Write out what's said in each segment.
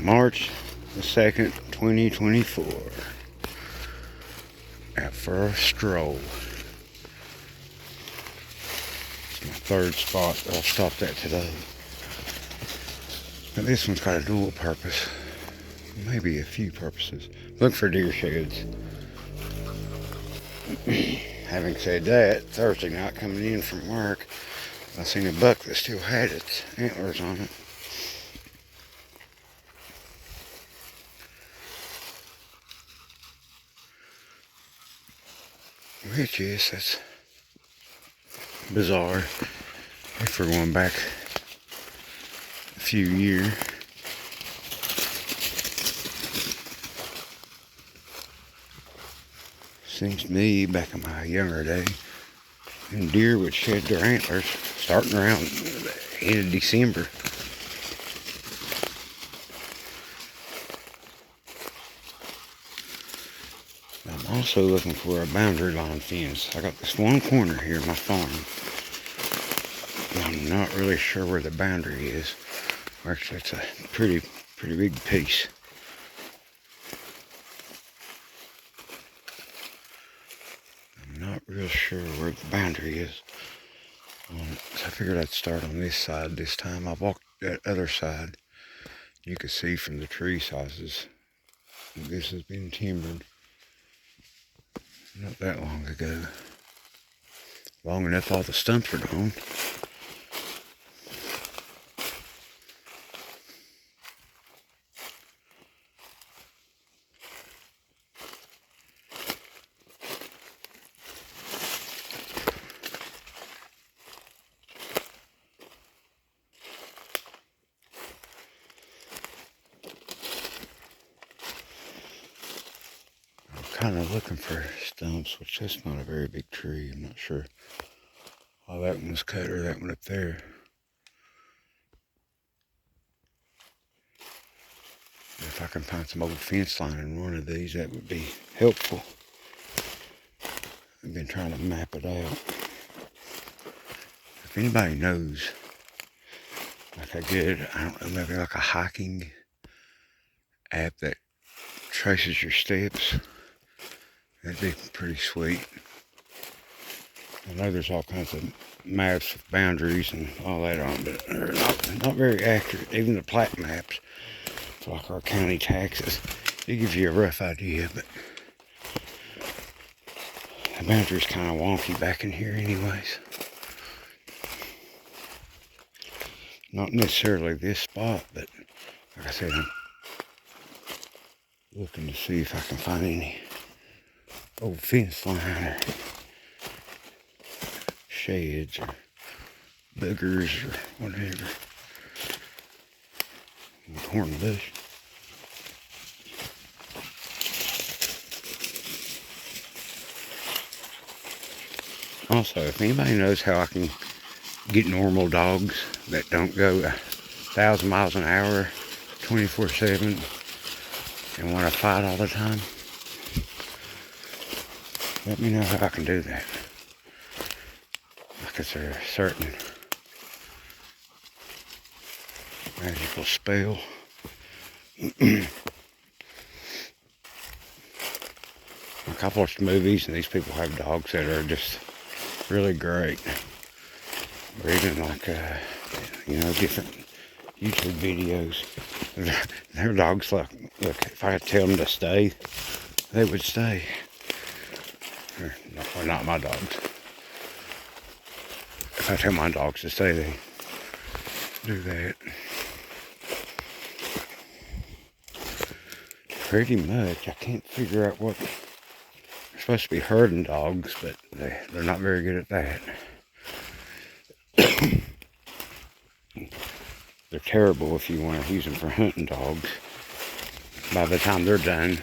March the 2nd, 2024. Out for a stroll. It's my third spot that I've stopped at today. But this one's got a dual purpose. Maybe a few purposes. Look for deer sheds. Having said that, Thursday night coming in from work, I seen a buck that still had its antlers on it. Which is, that's bizarre if we're going back a few years. Seems to me, back in my younger day, and deer would shed their antlers starting around the end of December. I'm also looking for a boundary line fence. I got this one corner here in my farm. I'm not really sure where the boundary is. Actually, it's a pretty big piece. I'm not real sure where the boundary is. So I figured I'd start on this side this time. I walked that other side. You can see from the tree sizes, this has been timbered not that long ago. Long enough all the stumps are gone. Kind of looking for stumps, which that's not a very big tree. I'm not sure why that one was cut or that one up there. If I can find some old fence line in one of these, that would be helpful. I've been trying to map it out. If anybody knows, like I don't know, maybe like a hiking app that traces your steps, that'd be pretty sweet. I know there's all kinds of maps with boundaries and all that on, but they're not very accurate. Even the plat maps, for like our county taxes, it gives you a rough idea, but the boundary's kind of wonky back in here anyways. Not necessarily this spot, but like I said, I'm looking to see if I can find any old fence line or sheds or boogers or whatever. Corn bush. Also, if anybody knows how I can get normal dogs that don't go 1,000 miles an hour 24/7 and want to fight all the time, let me know how I can do that. Like, is there a certain magical spell? Like, I've watched movies and these people have dogs that are just really great. Or even like, different YouTube videos. Their dogs, look, if I tell them to stay, they would stay. Or not my dogs. If I tell my dogs to stay, they do that. Pretty much, I can't figure out what. They're supposed to be herding dogs, but they're not very good at that. They're terrible if you want to use them for hunting dogs. By the time they're done,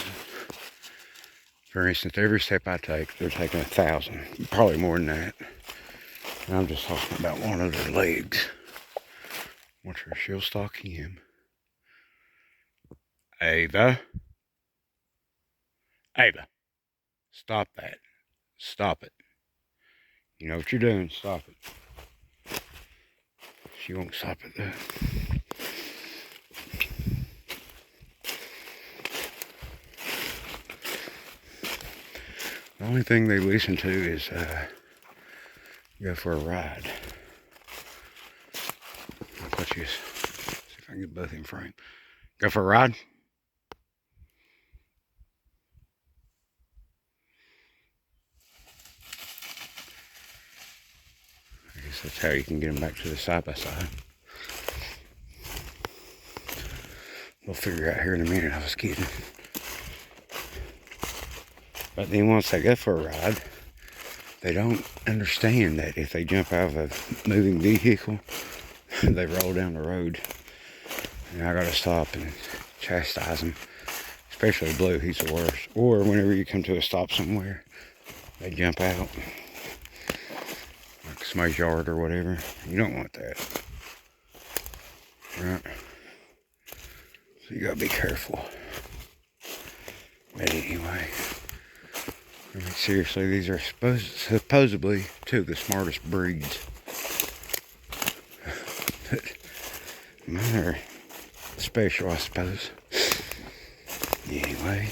for instance, every step I take, they're taking 1,000, probably more than that. And I'm just talking about one of their legs. Watch her, she'll stalk him. Ava, stop that. Stop it. You know what you're doing, stop it. She won't stop it though. only thing they listen to is go for a ride. I'll put you, see if I can get both in frame. Go for a ride. I guess that's how you can get them back to the side by side. We'll figure out here in a minute. I was kidding. But then once they go for a ride, they don't understand that if they jump out of a moving vehicle, they roll down the road. And I gotta stop and chastise them. Especially Blue, he's the worst. Or whenever you come to a stop somewhere, they jump out. Like somebody's yard or whatever. You don't want that. Right? So you gotta be careful. But anyway, I mean, seriously, these are supposedly two of the smartest breeds. But mine are special, I suppose. Anyway,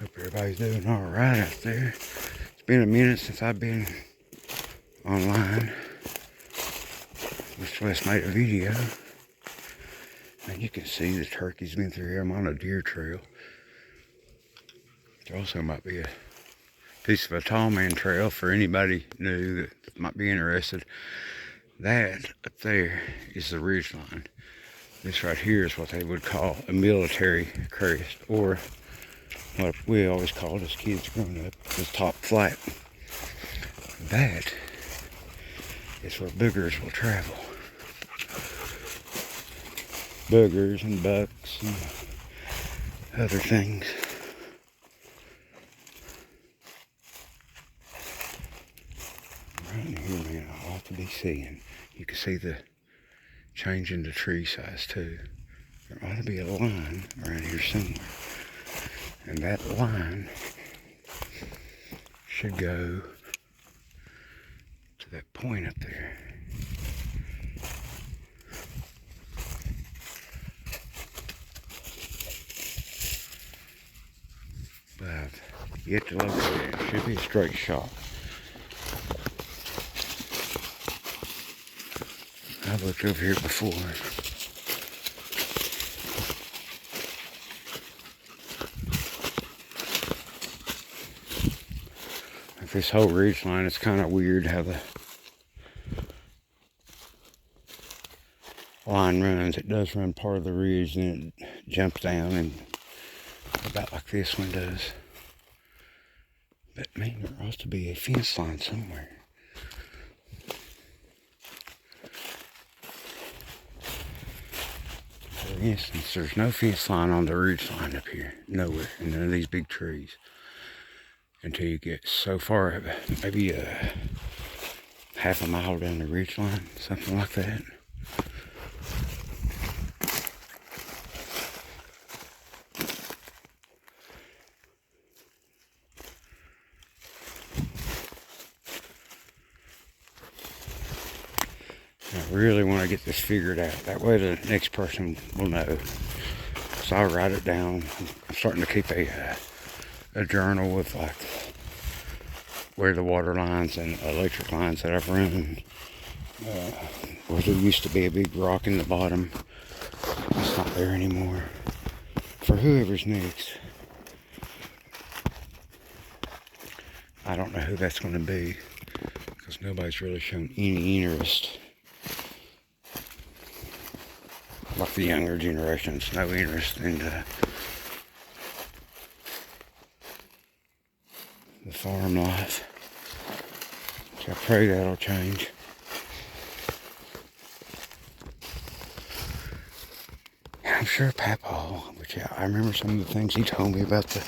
hope everybody's doing alright out there. It's been a minute since I've been online. Much less made a video. And you can see the turkey's been through here. I'm on a deer trail. Which also might be a piece of a tall man trail for anybody new that might be interested. That up there is the ridge line. This right here is what they would call a military crest, or what we always called as kids growing up, the top flat. That is where boogers will travel. Boogers and bucks and other things. Right in here, man, I ought to be seeing. You can see the change in the tree size too. There ought to be a line around here somewhere. And that line should go to that point up there. But I've yet to locate it. It should be a straight shot. I've looked over here before. Like this whole ridge line, it's kind of weird how the line runs. It does run part of the ridge, then it jumps down, and about like this one does. But man, there ought to be a fence line somewhere. For instance, there's no fence line on the ridge line up here. Nowhere. In none of these big trees. Until you get so far, maybe half a mile down the ridge line. Something like that. I really want to get this figured out. That way the next person will know. So I'll write it down. I'm starting to keep a journal with like where the water lines and electric lines that I've run. Where there used to be a big rock in the bottom. It's not there anymore. For whoever's next. I don't know who that's going to be. Because nobody's really shown any interest. Like the younger generations, no interest in the farm life. Which I pray that'll change. I'm sure Papa, which I remember some of the things he told me about the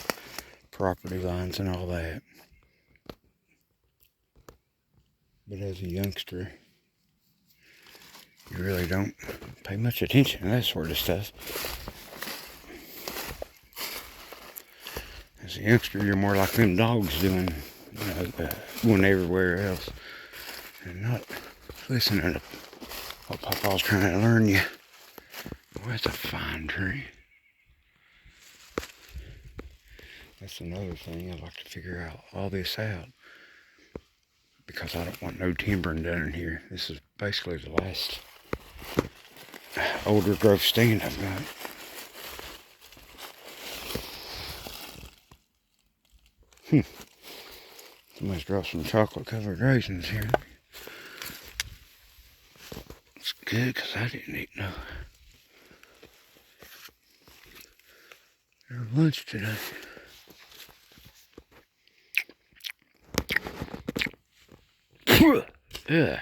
property lines and all that. But as a youngster, you really don't pay much attention to that sort of stuff. As a youngster, you're more like them dogs doing, going everywhere else. And not listening to what Papa's trying to learn you. Boy, that's a fine tree. That's another thing. I'd like to figure out all this out. Because I don't want no timbering done in here. This is basically the last older growth stand I've got. Somebody's dropped some chocolate covered raisins here. It's good because I didn't eat no. Their lunch today. Yeah.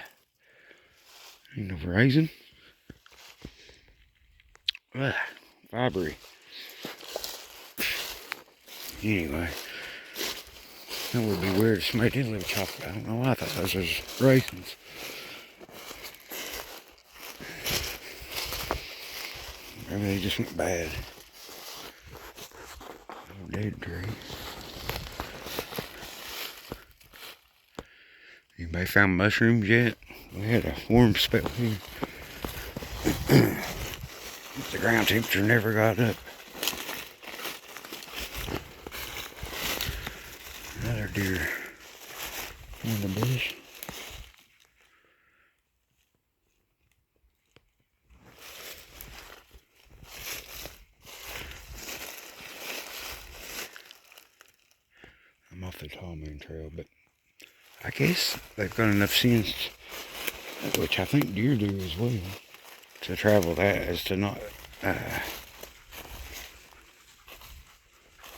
Ain't no raisin. Fibery. Anyway. That would be weird if somebody did leave chocolate. I don't know why I thought those was raisins. Maybe they just went bad. Oh, dead tree. Anybody found mushrooms yet? We had a warm spell here. The ground temperature never got up. Another deer in the bush. I'm off the Tall Man Trail, but I guess they've got enough sense, which I think deer do as well, to travel that as to not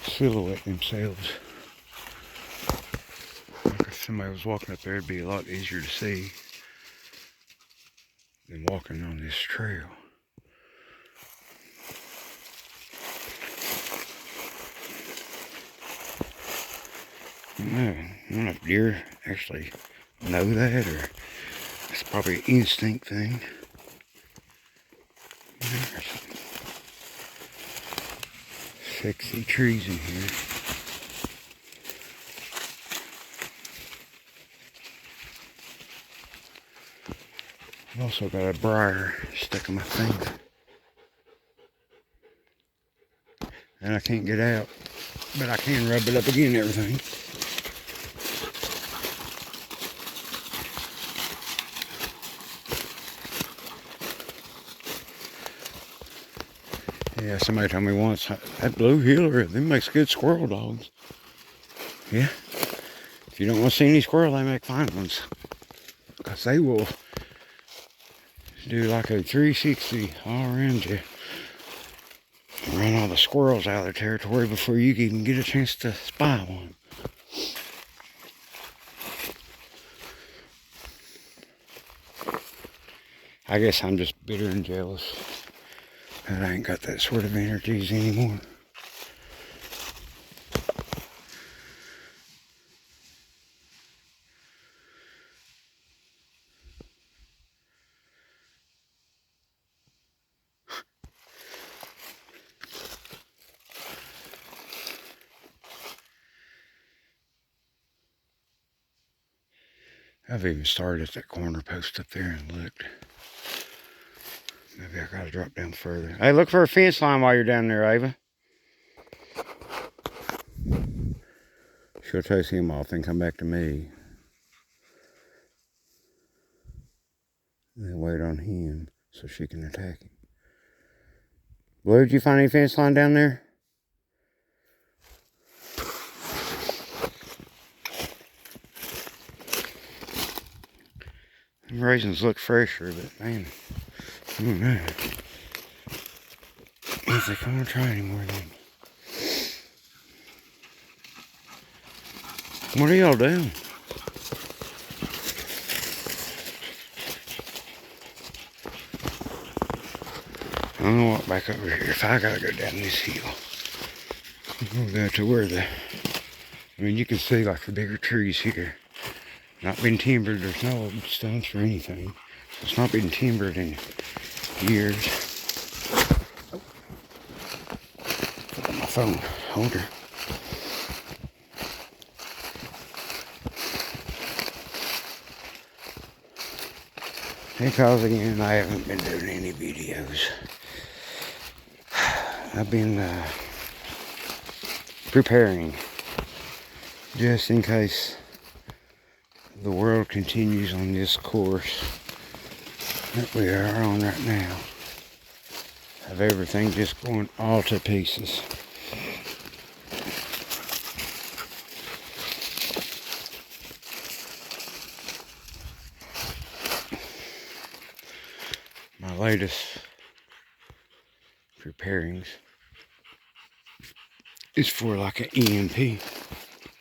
silhouette themselves. Like if somebody was walking up there, it'd be a lot easier to see than walking on this trail. I don't know if deer actually know that, or it's probably an instinct thing. There's sexy trees in here. I've also got a briar stuck in my finger. And I can't get out, but I can rub it up again and everything. Yeah, somebody told me once, that blue heeler, them makes good squirrel dogs. Yeah. If you don't want to see any squirrel, they make fine ones. Because they will do like a 360 all around you. Run all the squirrels out of their territory before you can even get a chance to spy one. I guess I'm just bitter and jealous that I ain't got that sort of energies anymore. I've even started at that corner post up there and looked. Maybe I gotta drop down further. Hey, look for a fence line while you're down there, Ava. She'll chase him off and come back to me. And then wait on him so she can attack him. Blue, did you find any fence line down there? Them raisins look fresher, but man, I don't know. I don't think I want to try anymore of them. What are y'all doing? I'm gonna walk back over here if I gotta go down this hill. We'll go to where I mean, you can see like the bigger trees here. Not been timbered, there's no old stumps or anything. It's not been timbered in years. Put on my phone holder. Because again, I haven't been doing any videos. I've been preparing, just in case the world continues on this course that we are on right now, of everything just going all to pieces. My latest preparings is for like an EMP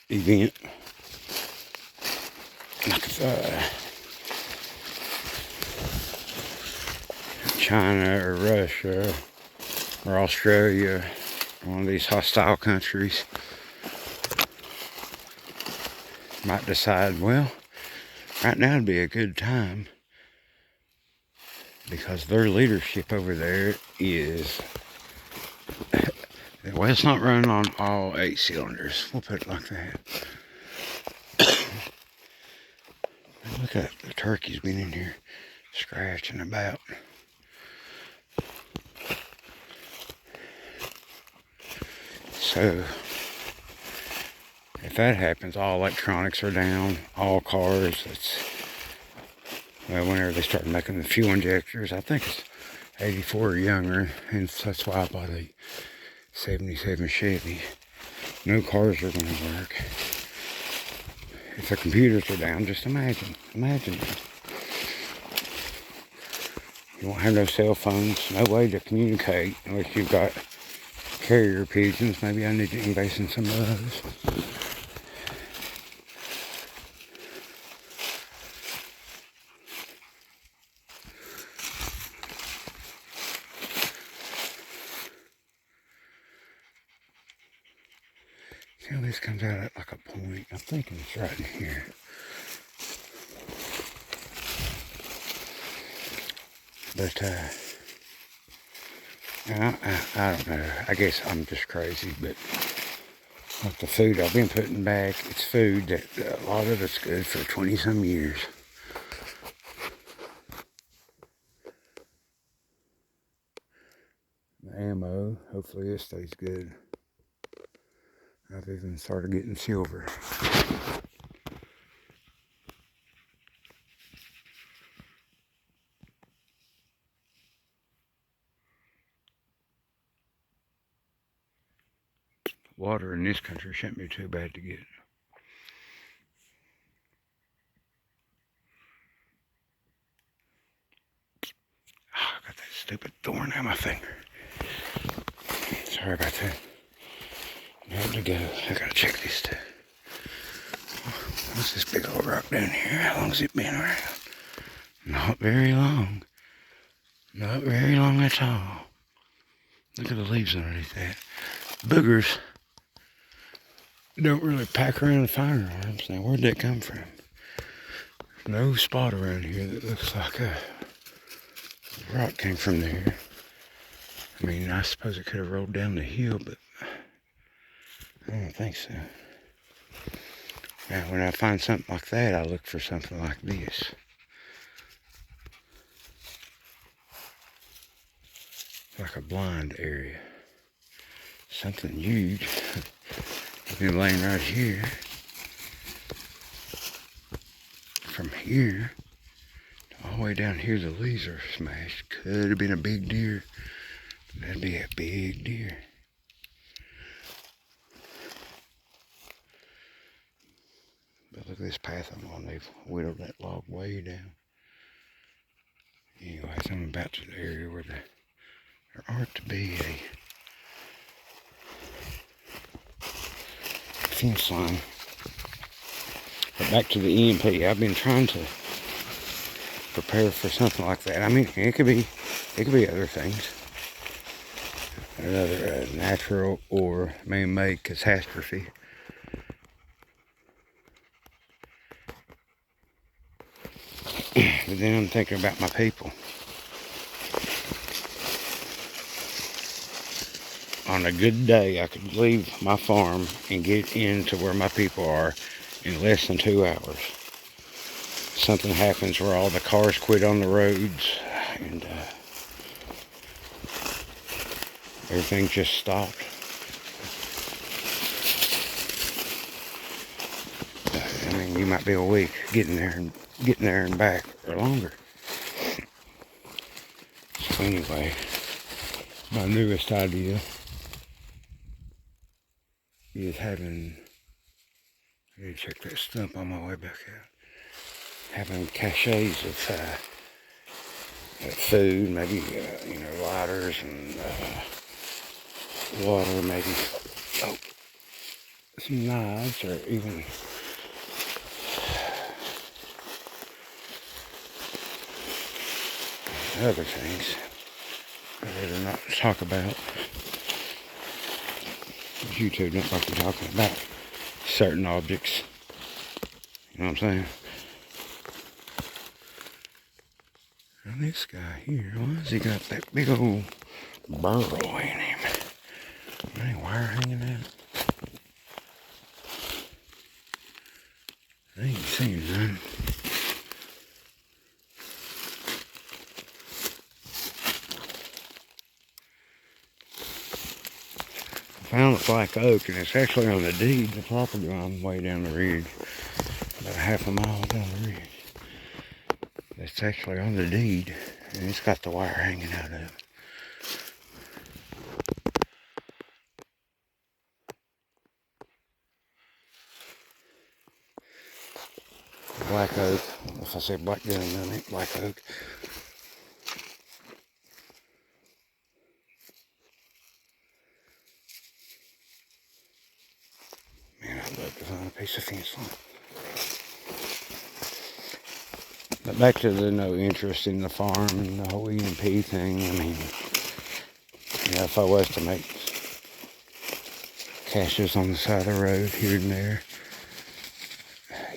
event, like China or Russia or Australia, one of these hostile countries might decide, well, right now would be a good time because their leadership over there is, well, it's not running on all 8 cylinders. We'll put it like that. Look at the turkey's been in here scratching about. So, if that happens, all electronics are down, all cars, well, whenever they start making the fuel injectors, I think it's 84 or younger, and that's why I bought a 77 Chevy. No cars are going to work. If the computers are down, just imagine it. You won't have no cell phones, no way to communicate unless you've got carrier pigeons. Maybe I need to invest in some of those. See how this comes out at like a point? I'm thinking it's right in here. But, I don't know. I guess I'm just crazy, but like the food I've been putting back, it's food that a lot of it's good for 20-some years. The ammo, hopefully it stays good. I've even started getting silver. Water in this country shouldn't be too bad to get. Oh, I got that stupid thorn on my finger. Sorry about that. Time to go. I gotta check this too. What's this big old rock down here? How long's it been around? Not very long. Not very long at all. Look at the leaves underneath that. Boogers don't really pack around firearms. Now, where'd that come from? No spot around here that looks like a rock came from there. I mean, I suppose it could have rolled down the hill, but I don't think so. Now, when I find something like that, I look for something like this. Like a blind area. Something huge. I've been laying right here. From here, all the way down here, the leaves are smashed. Could have been a big deer. That'd be a big deer. But look at this path I'm on. They've whittled that log way down. Anyways, I'm about to the area where there ought to be a fence line. But back to the EMP. I've been trying to prepare for something like that. I mean, it could be other things. Another natural or man-made catastrophe. But then I'm thinking about my people. On a good day, I could leave my farm and get into where my people are in less than 2 hours. Something happens where all the cars quit on the roads and everything just stopped. and you might be a week getting there and back or longer. So anyway, my newest idea is having, I need to check that stump on my way back out, having caches of food, maybe, lighters and water, maybe some knives, or even other things I'd rather not talk about. You two don't like me talking about certain objects. You know what I'm saying? And this guy here, why has he got that big old burrow in him? Any wire hanging out? I ain't seen none. I found a black oak, and it's actually on the deed, the property line way down the ridge. About a half a mile down the ridge. It's actually on the deed, and it's got the wire hanging out of it. Black oak. If I say black gun, I mean black oak. Man, I'd love to find a piece of fence line. But back to the no interest in the farm and the whole E&P thing. I mean, if I was to make caches on the side of the road here and there,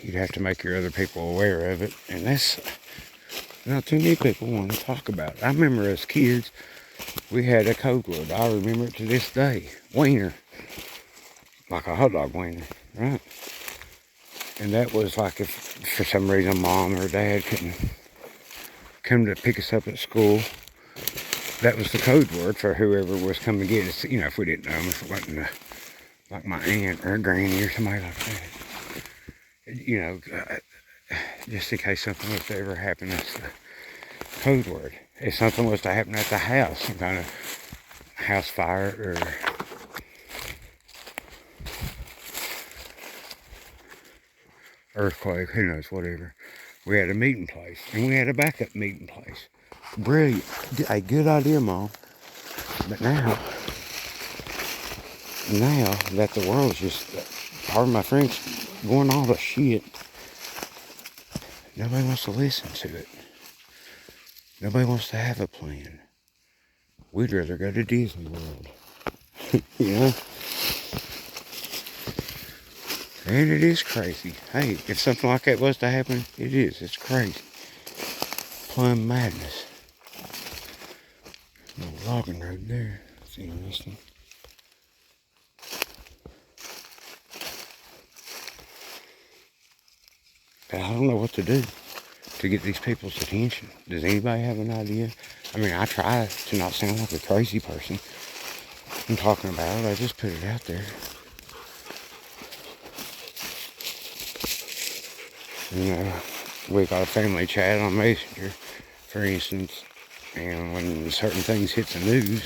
you'd have to make your other people aware of it. And that's not too many people want to talk about it. I remember as kids, we had a code word. I remember it to this day. Wiener. Like a hot dog wiener, right? And that was like if for some reason mom or dad couldn't come to pick us up at school, that was the code word for whoever was coming to get us. If we didn't know them, if it wasn't like my aunt or granny or somebody like that. Just in case something was to ever happen, that's the code word. If something was to happen at the house, some kind of house fire or earthquake, who knows, whatever. We had a meeting place, and we had a backup meeting place. Brilliant. A good idea, Mom. But now that the world's just, pardon my French, going all to shit, nobody wants to listen to it. Nobody wants to have a plan. We'd rather go to Disney World. And it is crazy. Hey, if something like that was to happen, it is. It's crazy. Plumb madness. No logging road there. That's interesting. But I don't know what to do to get these people's attention. Does anybody have an idea? I mean, I try to not sound like a crazy person. I'm talking about it. I just put it out there. We got a family chat on Messenger, for instance, and when certain things hit the news,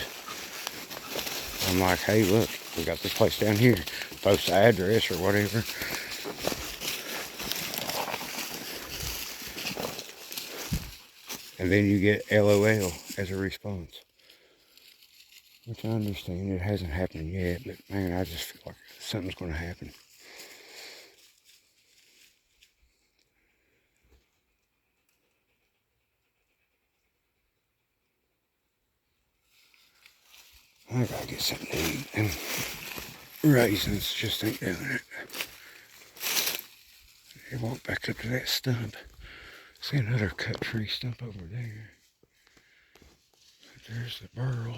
I'm like, hey, look, we got this place down here. Post the address or whatever. And then you get LOL as a response. Which I understand, it hasn't happened yet, but man, I just feel like something's going to happen. I gotta get something to eat, and raisins just ain't doing it. I walk back up to that stump. See another cut tree stump over there. There's the burl.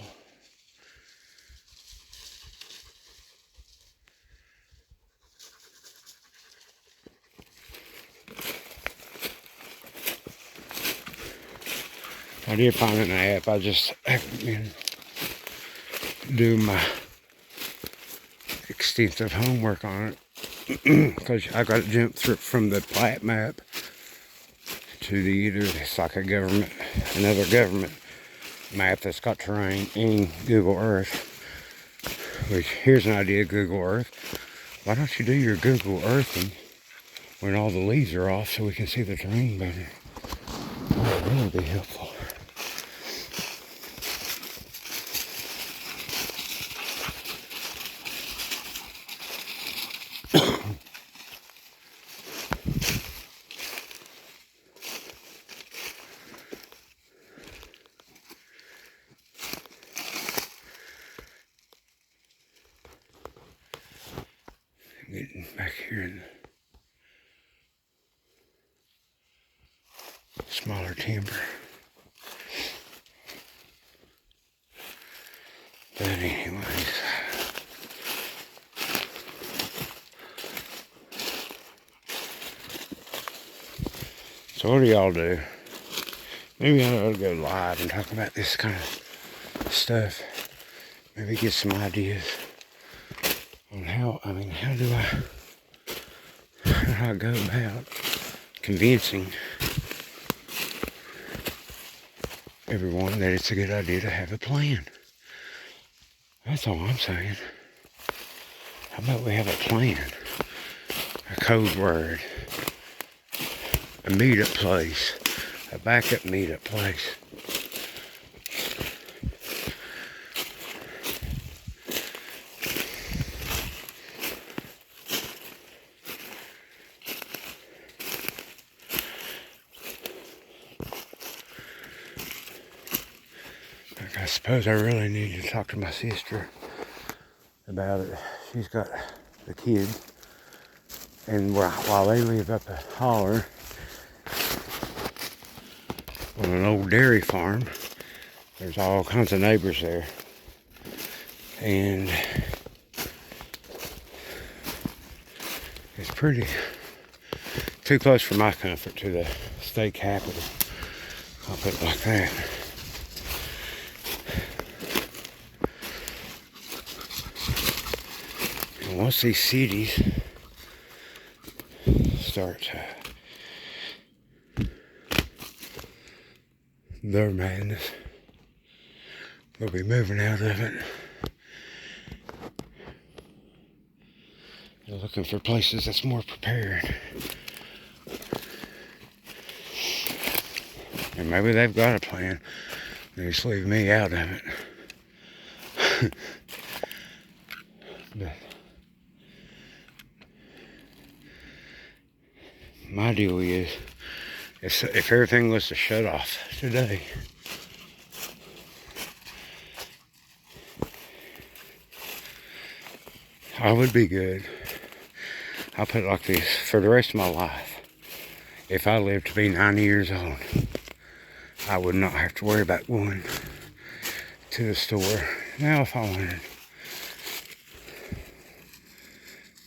I did find an app. I just haven't been doing my extensive homework on it. because I got to jump through from the plat map to the either it's like another government map that's got terrain in Google Earth. Which here's an idea of Google Earth. Why don't you do your Google Earthing when all the leaves are off so we can see the terrain better? That would really be helpful. Getting back here in the smaller timber. But anyways, so what do y'all do? Maybe I ought to go live and talk about this kind of stuff. Maybe get some ideas on how do I go about convincing everyone that it's a good idea to have a plan. That's all I'm saying. How about we have a plan, a code word, a meetup place, a backup meetup place. I suppose I really need to talk to my sister about it. She's got the kid, and while they live up a holler on an old dairy farm, there's all kinds of neighbors there, and it's pretty too close for my comfort to the state capital. I'll put it like that. And once these cities start their madness, we'll be moving out of it. They're looking for places that's more prepared. And maybe they've got a plan. They just leave me out of it. But my deal is, if everything was to shut off today, I would be good. I'll put it like this, for the rest of my life, if I live to be 90 years old, I would not have to worry about going to the store. Now if I wanted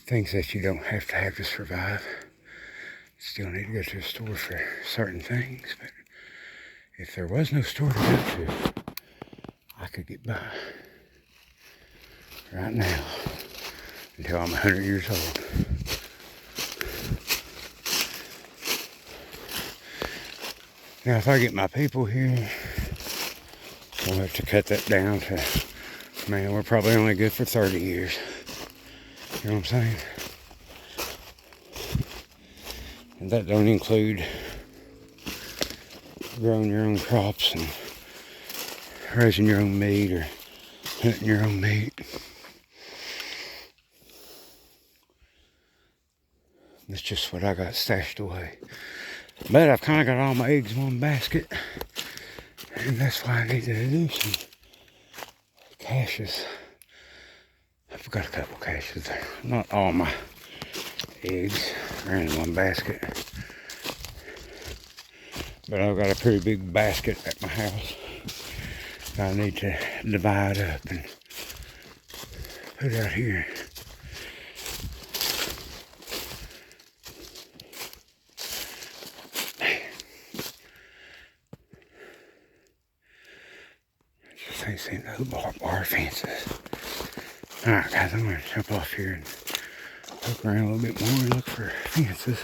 things that you don't have to survive, you still need to go to the store for certain things. But if there was no store to go to, I could get by right now until I'm 100 years old. Now if I get my people here, we'll have to cut that down to, man, we're probably only good for 30 years. You know what I'm saying? And that don't include growing your own crops and raising your own meat or hunting your own meat. That's just what I got stashed away. But I've kind of got all my eggs in one basket. And that's why I need to do some caches. I've got a couple caches there. Not all my eggs are in one basket. But I've got a pretty big basket at my house that I need to divide up and put out here. Ain't seen no barbed wire fences. Alright guys, I'm gonna jump off here and Look around a little bit more and look for fences.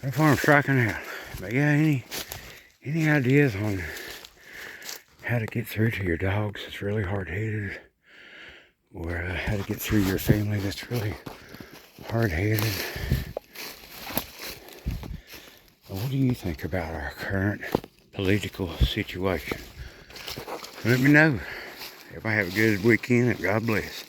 That farm's striking out. But yeah, any ideas on how to get through to your dogs that's really hard-headed, or how to get through your family that's really hard-headed? What do you think about our current political situation? Let me know. Everybody have a good weekend and God bless.